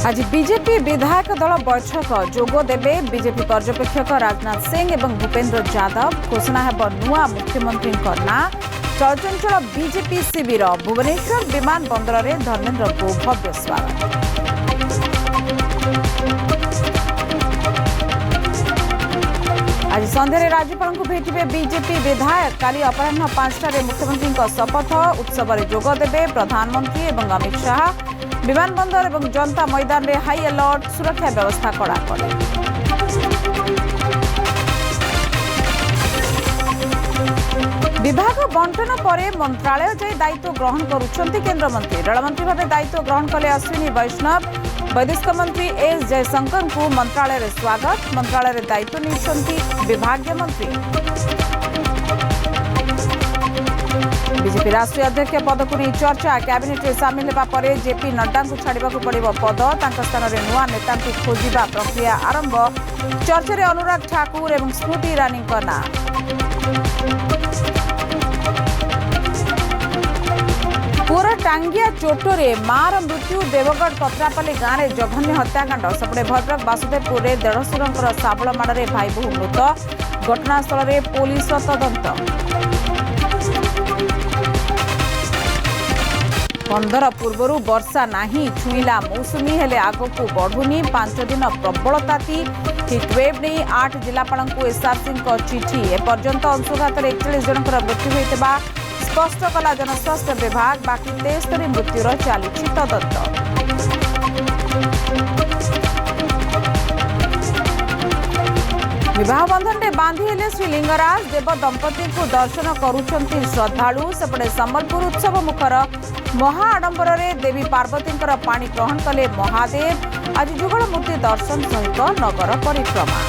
आज बीजेपी विधायक दल बैठक जोग देवे बीजेपी पर्यवेक्षक राजनाथ सिंह और भूपेन्द्र यादव घोषणा हेब नुआ मुख्यमंत्री ना चलचंचल बीजेपी शिविर भुवनेश्वर विमान बंदर में धर्मेन्द्र को भव्य स्वागत। आज संध्यारे राज्यपाल को भेटे बीजेपी विधायक काली अपराह 5टार मुख्यमंत्री शपथ उत्सव में जोग देवे प्रधानमंत्री और अमित शाह विमानबंदर और जनता मैदान में हाई अलर्ट सुरक्षा व्यवस्था कड़ाकड़ी। विभाग बंटन पर मंत्रालय जाई दायित्व ग्रहण करुछंती केंद्र मंत्री रेलमंत्री भाव दायित्व ग्रहण कले अश्विनी वैष्णव वैदेशिक मंत्री एस जयशंकर को मंत्रालय में स्वागत मंत्रालय में दायित्व निछंती विभागीय मंत्री। बीजेपी राष्ट्रीय अध्यक्ष पद को नहीं चर्चा कैबिनेट में सामिल होगा पर जेपी नड्डा को छाड़ा पड़ो पद स्थान में नुआ नेता खोजा प्रक्रिया आरंभ चर्चा में अनुराग ठाकुर और स्मृति ईरानी ना। पुअर टांगिया चोटरे मार मृत्यु देवगढ़ कत्रापल्ली गाँव में जघन्य हत्याकांड सेपटे भद्रक बासुदेवपुर में देढ़शुर साबल माड़े भाई बहु मृत घटनास्थल में पुलिस तदंत। 15 पूर्वर वर्षा नहीं छुईला मौसुमी हेले आग को बढ़ुनी 5 दिन प्रबल ताती हिटवेव नहीं 8 जिलापाल को एसआरसी चिठी एपर्यंत अंशुघात 41 जन मृत्यु होता स्पष्ट कला जनस्वास्थ्य विभाग बाकी 73 मृत्युर चली तदंत। विवाह बंधन में बांधी हेले श्रीलिंगराज देव दंपति को दर्शन करुछंती श्रद्धालु सेपटे संबलपुर उत्सव मुखर महाआडंबर में देवी पार्वती पाणी ग्रहण कले महादेव आज जुगल मूर्ति दर्शन सहित नगर परिक्रमा।